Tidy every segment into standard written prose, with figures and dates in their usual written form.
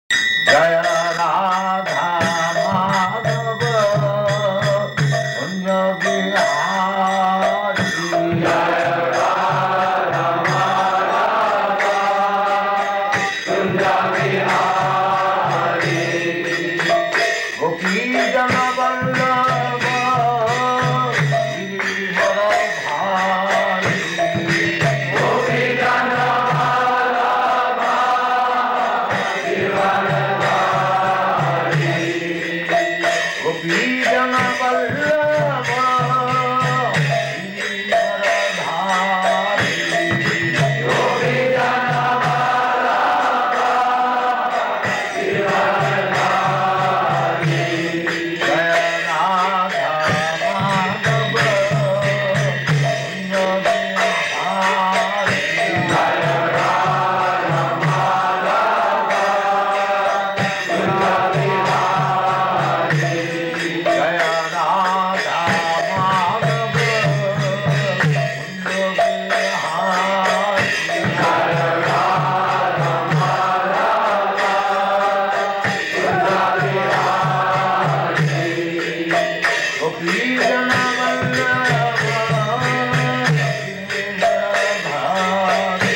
Jaya Radha Madhava Kunja Bihari Jaya Radha Madhava Kunja Bihari Gopi Jana Vallabha Girivara Bhari Gopi Jana Vallabha Girivara Gopi Jana Vallabha Giridharadhari Gopi Jana Vallabha Giridharadhari Jaya Radha Madhava Kunja Bihari Jaya Radha Madhava Kunja Bihari Jaya Radha Madhava Kunja Bihari Jaya Radha Madhava Kunja Bihari Gopi Jana Vallabha Giridharadhari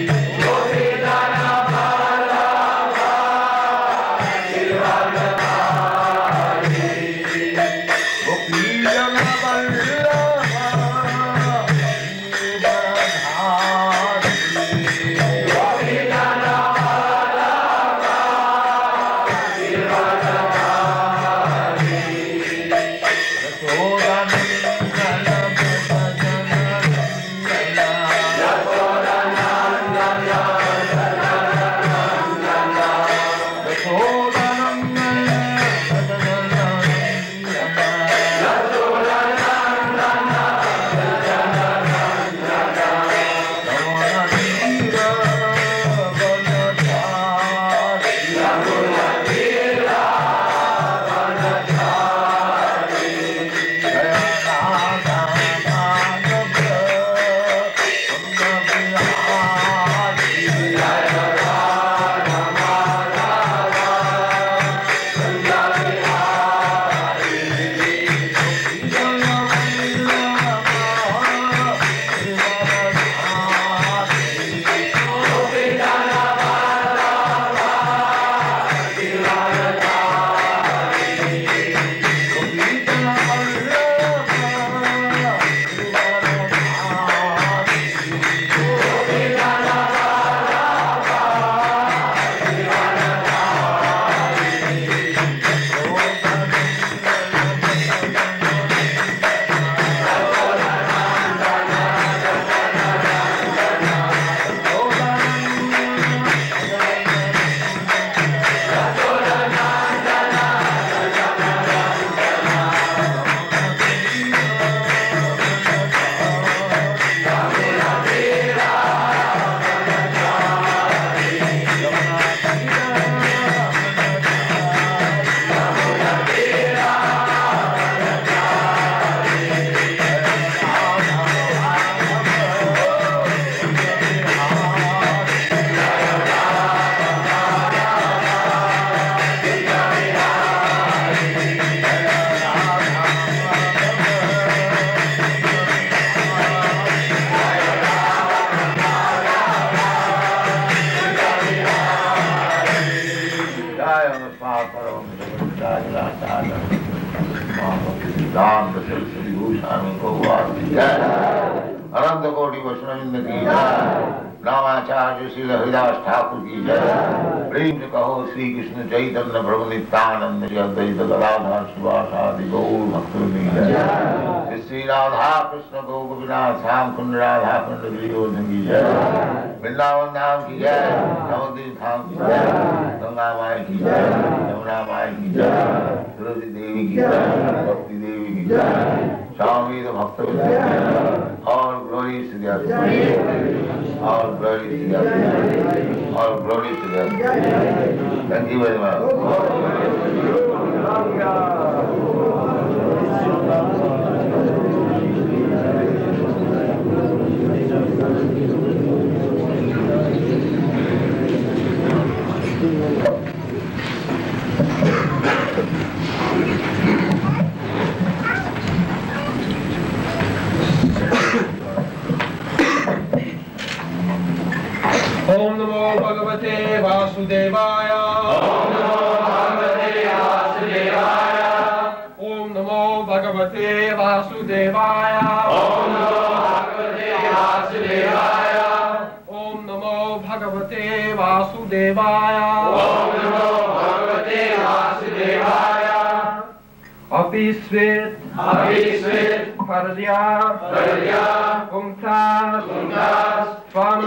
Gopi Jana Vallabha Giridharadhari Gopi Jana Vallabha Giridharadhari Gopi Jana Vallabha Giridharadhari Yashodanandana Bhajanandana Yashodanandana Bhajanandana Yashodanandana Bhajanandana Yamunatira Vanachari Yamunatira Vanachari Jaya Radha Madhava Kunja Bihari Jaya Radha Madhava Kunja Bihari Gopi Jana Vallabha Giridharadhari Gopi Jana Vallabha Giridharadhari Gopi Jana Vallabha Giridharadhari Gopi Jana Vallabha अनंत कोटि वैष्णविंद की नामाचार्य श्री हरिदास ठाकुर की जय। प्रेम से कहो श्री कृष्ण चैतन्य प्रभु नित्यानंद श्री अद्वैत गदाधर शिवासादि गौर भक्तवृंद की जय। श्री राधा कृष्ण गो गोपीनाथ श्याम कुंड राधा कुंड गिरिवर्धन की जय। वृंदावन धाम की जय। नवद्वीप धाम की जय। गंगा माई की जय। यमुना माई की जय। तुलसी देवी की जय। भक्ति देवी की जय। स्वामी भक्त और glory to the other. All glory to the other. All glory to the other. Thank you very much. Thank you. Om Namo Bhagavate Vasudevaya. Om Namo Bhagavate Vasudevaya. Om Namo Bhagavate Vasudevaya. Om Namo Bhagavate Vasudevaya. Om Namo Bhagavate Vasudevaya. Om Namo Bhagavate Vasudevaya. Apisvit, Apisvit, Paradya, Paradya, Umtas, Umtas, Tvam,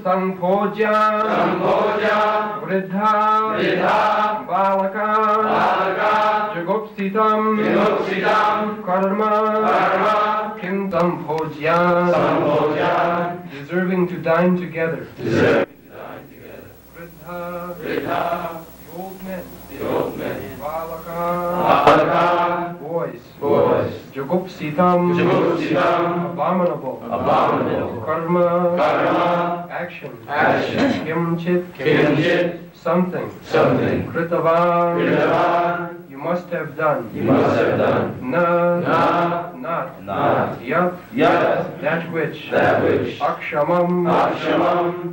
Sambhoja, Sambhoja, Vridha, Vridha, Balaka, Balaka, Jagupsitam, Jagupsitam, Karma, Karma, Kim Sambhoja, Sambhoja, deserving to dine together. deserving to dine together. Vridha, Vridha, the old men, the old men, Balaka, Balaka, boys, boys, Jagupsitam, Jagupsitam, abominable, abominable, Karma, Karma, action, action, Kimchit, Kimchit, something, something, Kritavan, Kritavan, you must have done, you must have done, Na, Na, not, not, Yat, Yat, that which, Akshamam,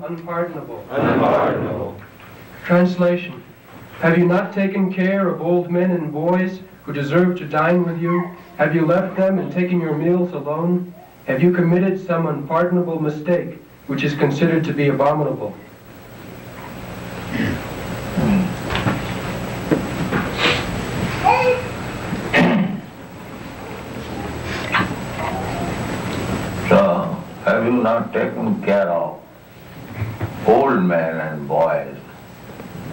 unpardonable. unpardonable. Translation. Have you not taken care of old men and boys who deserve to dine with you? Have you left them and taken your meals alone? Have you committed some unpardonable mistake which is considered to be abominable? So, have you not taken care of old men and boys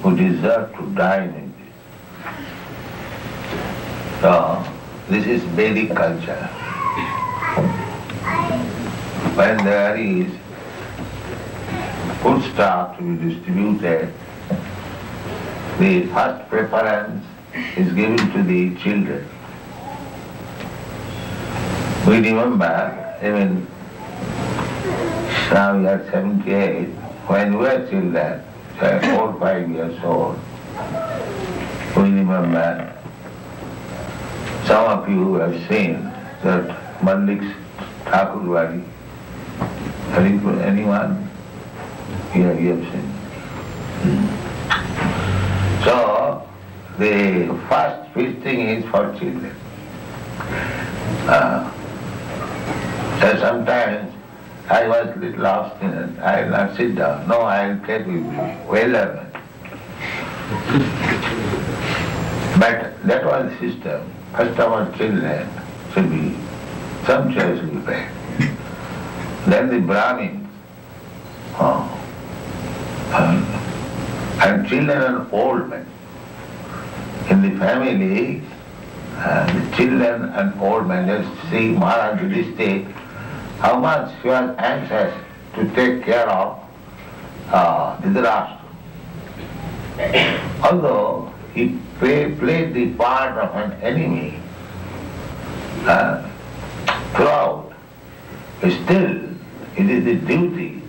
who deserve to dine in this? So, this is Vedic culture. When there is food stuff to be distributed, the first preference is given to the children. We remember, even now we are 78, when we were children, 4 or 5 years old, we remember, some of you have seen that Mallik's Thakurwadi. Anyone? Yeah, you have seen. So, the first feasting is for children. So sometimes I was a little obstinate. I will not sit down. No, I will take with you. Well done. But that was the system. First of all, children should be sumptuously fed. Then the Brahmins, and children and old men. In the family, the children and old men, just see Maharaj Yudhishthira, how much he was anxious to take care of Dhritarashtra. Although he played the part of an enemy throughout, still it is the duty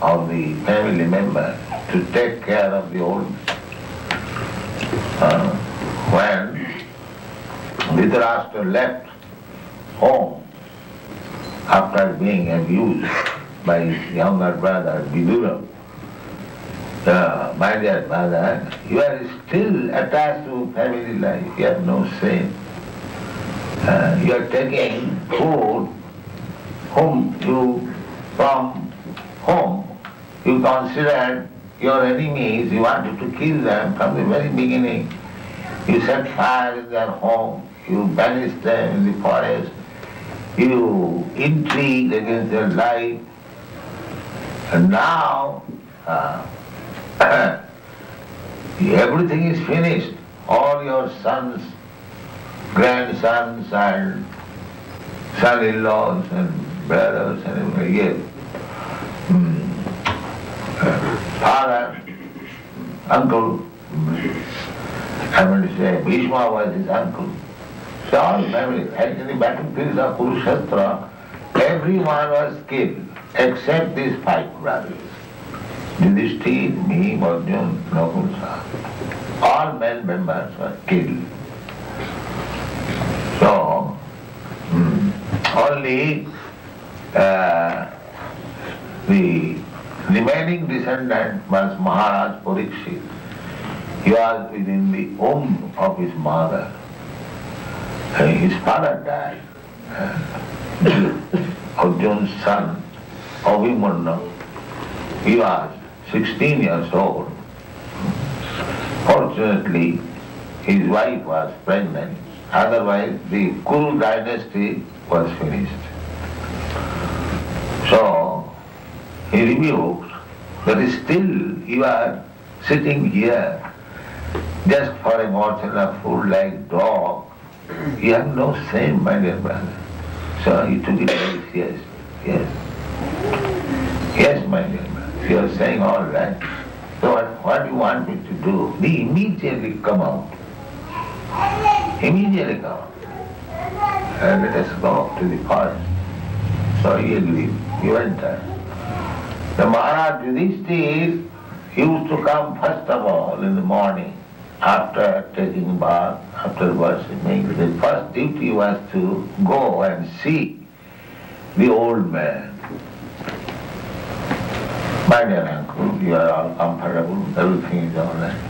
of the family member to take care of the old men. When Dhritarashtra left home after being abused by his younger brother Vidura, my dear mother, you are still attached to family life. You have no sin. You are taking food from whom you considered your enemies. You wanted to kill them from the very beginning. You set fire in their home. You banished them in the forest. You intrigued against their life. And now, everything is finished. All your sons, grandsons and son-in-laws and brothers and everything. Yes. Father, uncle, I want to say Bhishma was his uncle. So all family, and in the battlefield of Kurukshetra, everyone was killed except these 5 brothers. Yudhishthira, me, Arjuna, Nakusa. All male members were killed. So, only the remaining descendant was Maharaj Parikshit. He was within the womb of his mother. His father died. Arjun's son, Abhimanyu, he was 16 years old. Fortunately, his wife was pregnant. Otherwise, the Kuru dynasty was finished. So, he rebuked that still you are sitting here just for a morsel of food like dog. You have no shame, my dear brother. So he took it very seriously. Yes. Yes, my dear brother. You are saying all right. So what do you want me to do? He immediately come out. Immediately come out. And let us go to the forest. So he agreed. He went there. The Maharaj Yudhishthira used to come first of all in the morning after taking bath, after worshipping. The first duty was to go and see the old man. My dear uncle, you are all comfortable, everything is all right.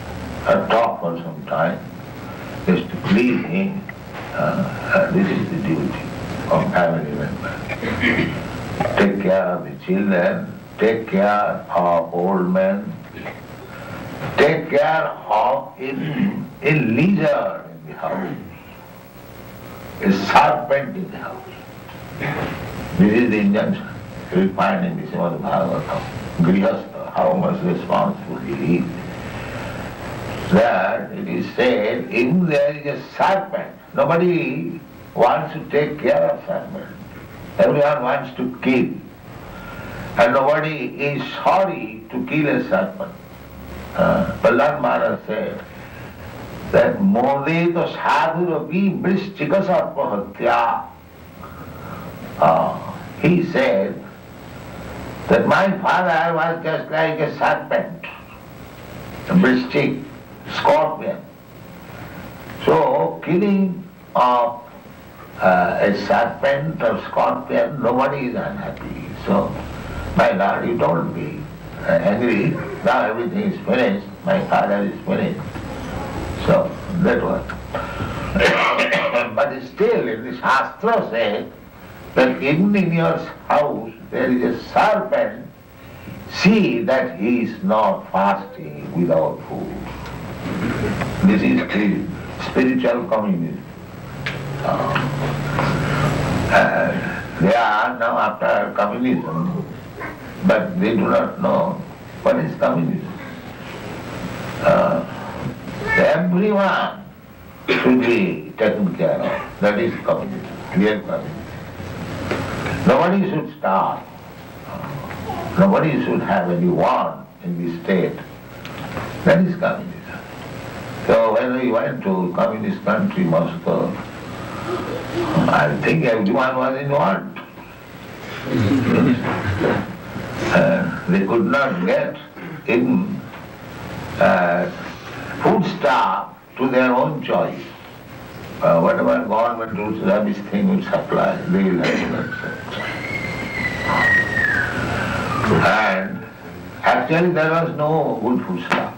I'll talk for some time, just to please him. This is the duty of family member. Take care of the children, take care of old men, take care of a lizard in the house, a serpent in the house. This is the injunction. You will find in the Srimad Bhagavatam, Grihastha, how much responsible he is. There it is said, if there is a serpent, nobody wants to take care of serpent. Everyone wants to kill. And nobody is sorry to kill a serpent. Prahlad Maharaj said that Mode to sadhurapi vrishchika sarpahatya. He said that my father was just like a serpent, a vrishchik, scorpion. So killing of a serpent or scorpion, nobody is unhappy. So, my Lord, you told me, angry, now everything is finished, my father is finished. So, that was. But still, in the Shastra says that even in your house there is a serpent, see that he is not fasting without food. This is the spiritual communism. They are now after communism, but they do not know what is communism. Everyone should be taken care of. That is communism, real communism. Nobody should starve. Nobody should have any want in the state. That is communism. So when we went to communist country, Moscow, I think everyone was in want. They could not get in foodstuff to their own choice. Whatever government rules, rubbish thing will supply, they will have to accept. And actually there was no good foodstuff.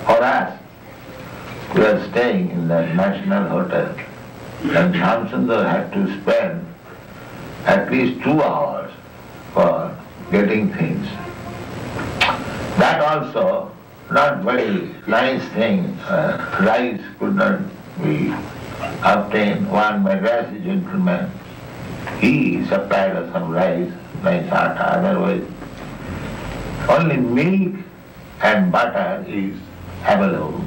For us, we were staying in that national hotel, and Shamsundar had to spend at least 2 hours for getting things. That also not very nice thing. Rice could not be obtained. One Madrasi gentleman, he supplied us some rice, nice atta, otherwise only milk and butter is available.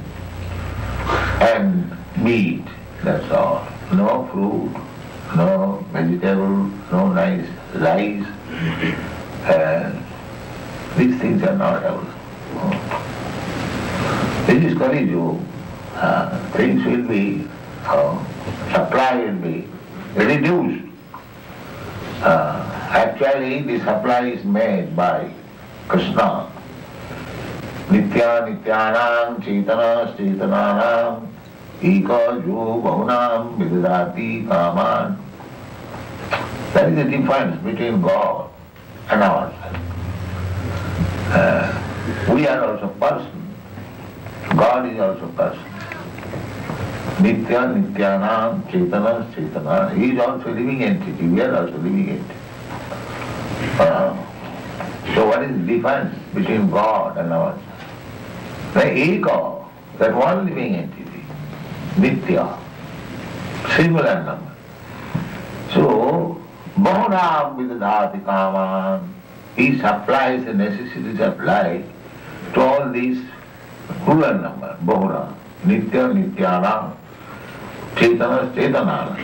And meat, that's all. No fruit, no vegetable, no nice rice. These things are not available. This is Kali Yuga. Things will be, supply will be reduced. Actually, the supply is made by Krishna. Nitya nityanam chaitana chaitananam eka jo bahunam vidadati kaman. That is the difference between God and ourselves. We are also person. God is also person. Nitya, Nityanam, Chaitana, Chaitana. He is also living entity. We are also living entity. So what is the difference between God and ours? The ego, that one living entity, Nitya, singular number. So, Bahunam vidadhati kaman, he supplies the necessities of life to all these plural number, Bahuna, Nitya, Nityanam, Chaitana, Chaitana.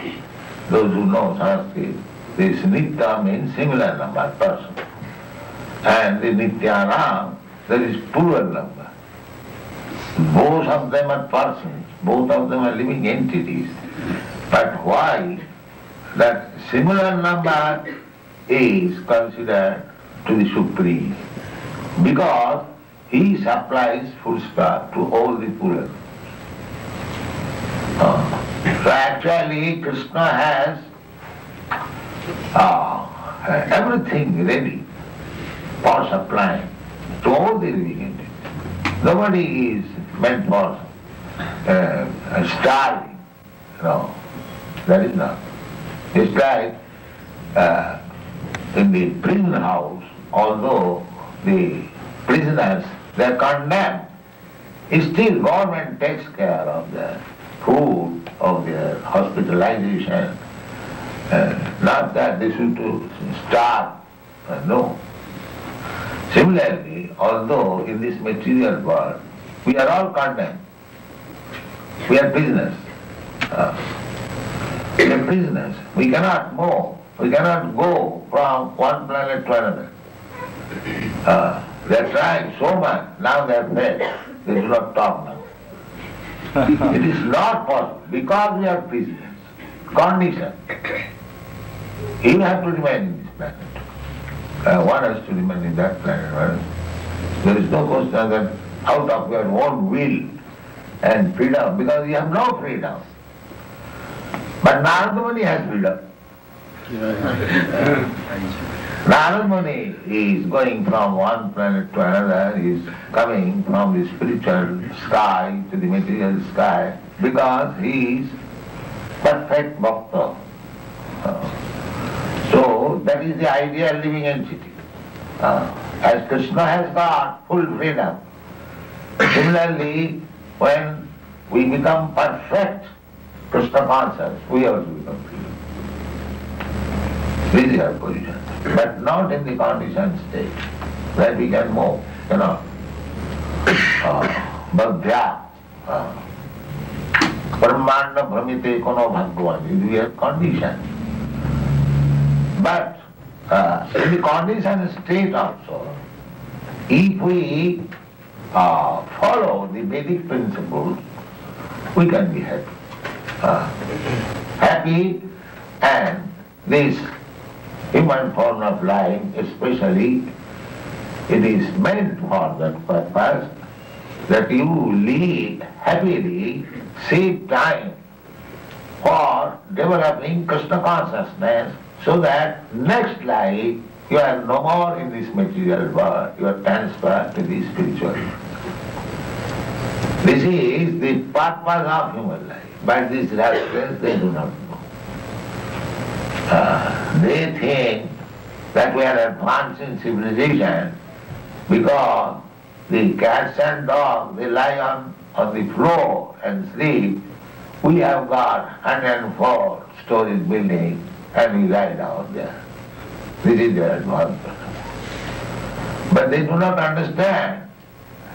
Those who know Sanskrit, this Nitya means singular number, person. And the Nityanam, that is plural number. Both of them are persons, both of them are living entities. But why that similar number is considered to the Supreme? Because he supplies full stop to all the plural. So actually Krishna has everything ready for supplying to all the living entities. Nobody is meant for starving. No, that is not. It's like in the prison house, although the prisoners, they are condemned, still government takes care of their food, of their hospitalization. Not that they should starve, no. Similarly, although in this material world, we are all condemned. We are prisoners. We are prisoners. We cannot move. We cannot go from one planet to another. They are trying so much. Now they are dead. They do not talk now. It is not possible because we are prisoners. Condition. You have to remain in this planet. One has to remain in that planet. There is no question that out of your own will and freedom, because you have no freedom. But Narada Muni has freedom. Narada Muni is going from one planet to another, he is coming from the spiritual sky to the material sky, because he is perfect bhakta. So that is the ideal living entity. As Krishna has got full freedom, similarly, when we become perfect Krishna conscious, we also become free. This is our position. But not in the conditioned state, where we can move, Bhagya, Brahmanda Brahmite Kono Bhagwan, we are conditioned. But in the conditioned state also, if we follow the Vedic principles, we can be happy. Happy, and this human form of life especially, it is meant for that purpose, that you live happily, save time for developing Krishna consciousness, so that next life you are no more in this material world, you are transferred to the spiritual world. This is the purpose of human life. But these rascals, they do not know. They think that we are advancing civilization because the cats and dogs, they lie on the floor and sleep. We have got 104 stories building and we lie down there. This is their advancement. But they do not understand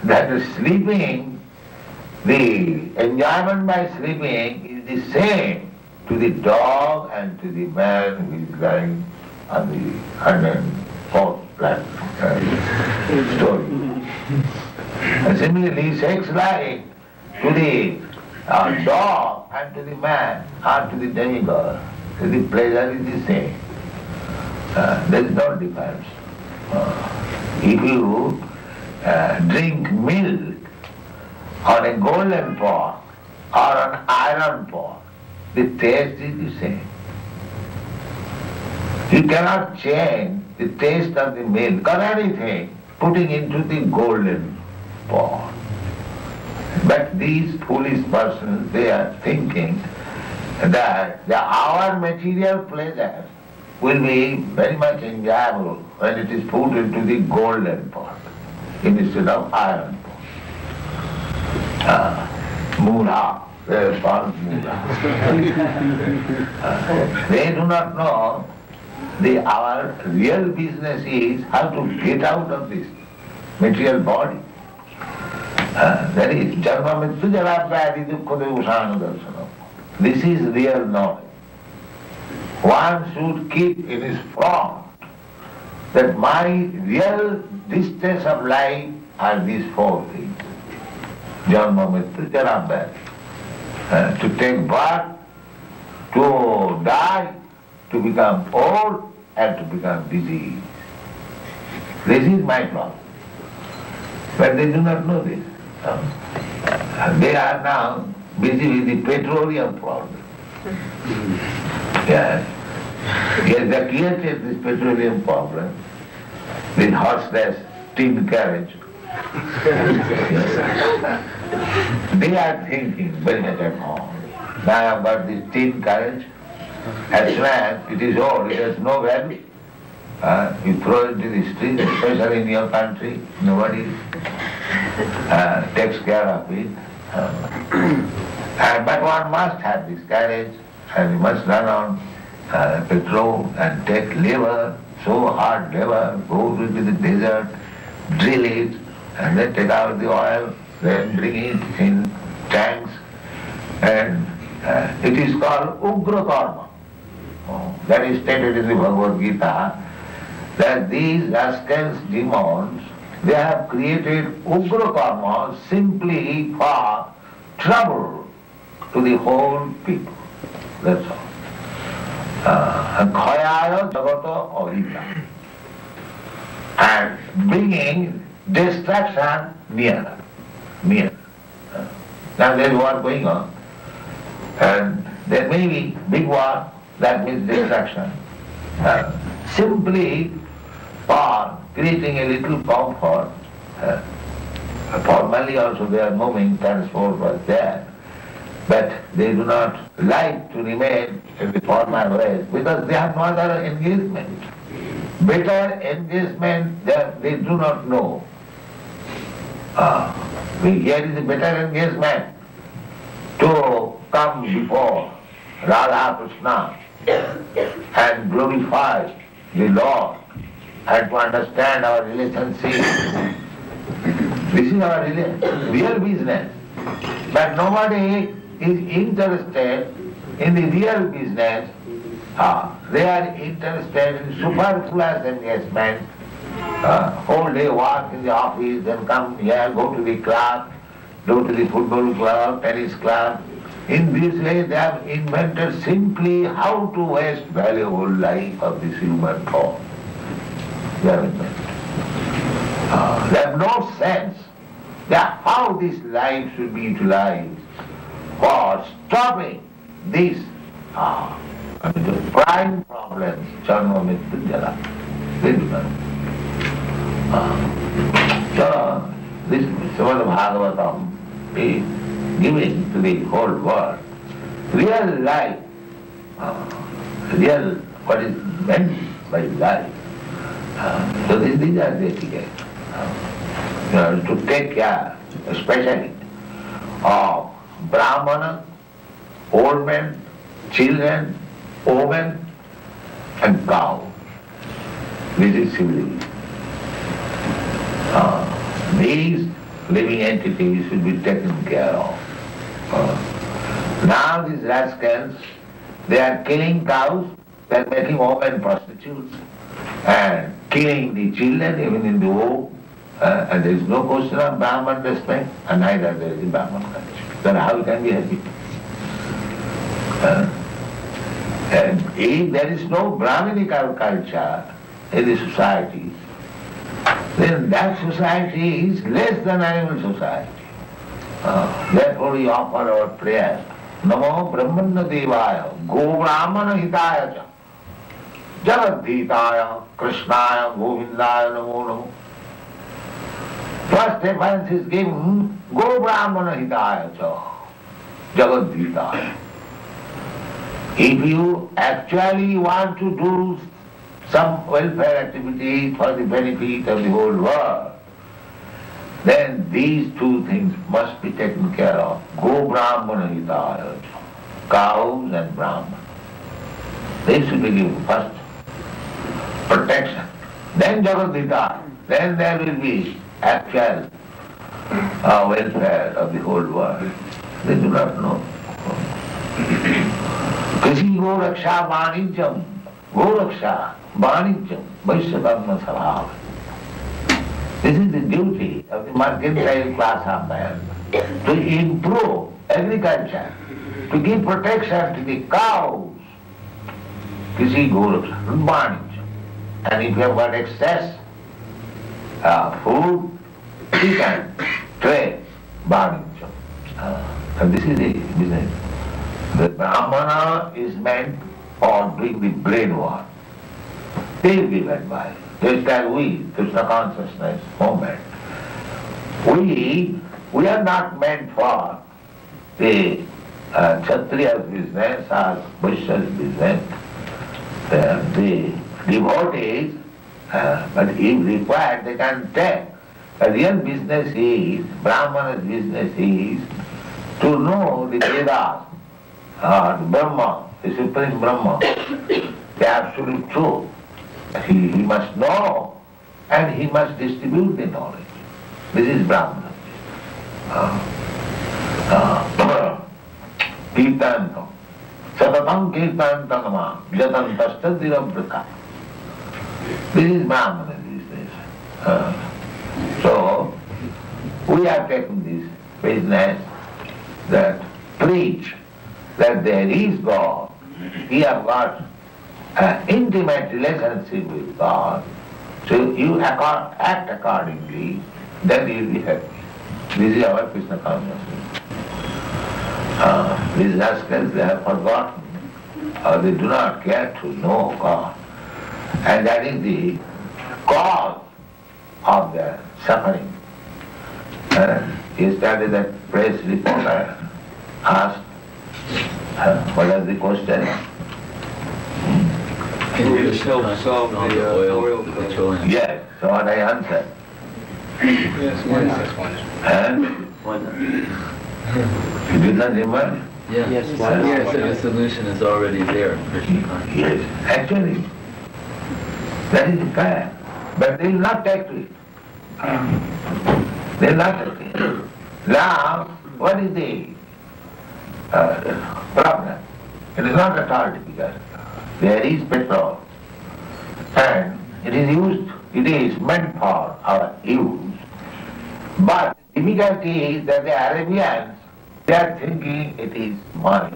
that sleeping, the enjoyment by sleeping is the same to the dog and to the man who is lying on the 104th story. And similarly, sex life to the dog and to the man or to the demigod, the pleasure is the same. There is no difference. If you drink milk on a golden pot or an iron pot, the taste is the same. You cannot change the taste of the milk or anything putting into the golden pot. But these foolish persons, they are thinking that our material pleasure will be very much enjoyable when it is put into the golden pot instead of iron pot. Mula, they are called mula. They do not know our real business is how to get out of this material body. That is Janma Mrityu Jara Vyadhi Dukkha Devusana Darsana. This is real knowledge. One should keep in his front that my real distance of life are these four things. Janma Mrityu Jara Vyadhi. To take birth, to die, to become old, and to become diseased. This is my problem. But they do not know this. They are now busy with the petroleum problem. Yes, they created this petroleum problem with horseless tin carriage. They are thinking very much at home. Now I have got this tin carriage. As soon as it is old, it has no value. You throw it into the street, especially in your country, nobody takes care of it. But one must have this carriage, and you must run on petrol and take labor, so hard labor, go into the desert, drill it, and then take out the oil, then bring it in tanks, and it is called Ugra Karma. That is stated in the Bhagavad Gita, that these rascals, demons, they have created Ugra Karma simply for trouble to the whole people. That's all. Khayaya Jagata Ahita. And bringing destruction nearer. Now there is war going on, and there may be big war, that means destruction. Simply for creating a little comfort. Formally also they are moving, transport was there, but they do not like to remain in the formal ways because they have no other engagement. Better engagement they do not know. Here is a better engagement to come before Radha Krishna and glorify the Lord and to understand our relationship. This is our real business. But nobody is interested in the real business. They are interested in superfluous engagement. Whole day work in the office, then come here, go to the club, go to the football club, tennis club. In this way they have invented simply how to waste valuable life of this human form. They have invented. They have no sense that how this life should be utilized for stopping these the prime problems, Janma Mrityu Jara. They do not. So this Srimad Bhagavatam is giving to the whole world real life, real what is meant by life. So these are the etiquette. To take care, especially of Brahmana, old men, children, women, and cow. This is civilization. These living entities should be taken care of. Now these rascals, they are killing cows, they are making women prostitutes, and killing the children even in the womb, and there is no question of Brahman respect, and neither there is a Brahman culture. Then how can we happy? And if there is no Brahminical culture in the society, then that society is less than animal society. Therefore we offer our prayer. Namo Brahmana Devaya, Go Brahmana Hitaya Cha, Jagadhitaya, Krishnaya, Govindaya Namo Namo. First reference is given, Go Brahmana Hitaya Cha, Jagat Hitaya. If you actually want to do some welfare activity for the benefit of the whole world, then these two things must be taken care of. Go Brahmana Hitaya, cows and Brahman. They should be given first protection. Then Jagat Hitaya. Then there will be actual welfare of the whole world. They do not know. Kasi go raksha vanijam, go raksha vanijam, vaishya karma sabhava. This is the duty of the mercantile class of man, to improve agriculture, to give protection to the cows. Kisi go raksha vanijam. And if you have got excess food, you can trade vanijam. And this is the business. The Brahmana is meant for doing the brain work. They give advice. Just as we, Krishna consciousness movement, we are not meant for the Kshatriya's business or Vaishya's business. The devotees, but if required, they can take. The real business is, Brahmana's business is to know the Vedas, the Brahma, the Supreme Brahma, the absolute truth. He must know and he must distribute the knowledge. This is Brahmana. Kirtanam. Satatam kirtantanama. Vyatantashtadirabraka. This is Brahmana business. So, we have taken this business that preach that there is God. We have got an intimate relationship with God. So you act accordingly, then you will be happy. This is our Krishna consciousness. These rascals, they have forgotten, or they do not care to know God. And that is the cause of their suffering. Yesterday that press reporter asked, what was the question? Can you just help solve the oil petroleum? Yes, so what I answered. Yes, why not? Why not? You did not remember? Yeah. Yes, why not? Yes, the solution is already there in Krishna consciousness. Yes, actually, that is the fact. But they will not take to it. They will not take it. Now, what is the problem? It is not at all difficult. There is petrol, and it is meant for our use. But the difficulty is that the Arabians, they are thinking it is money.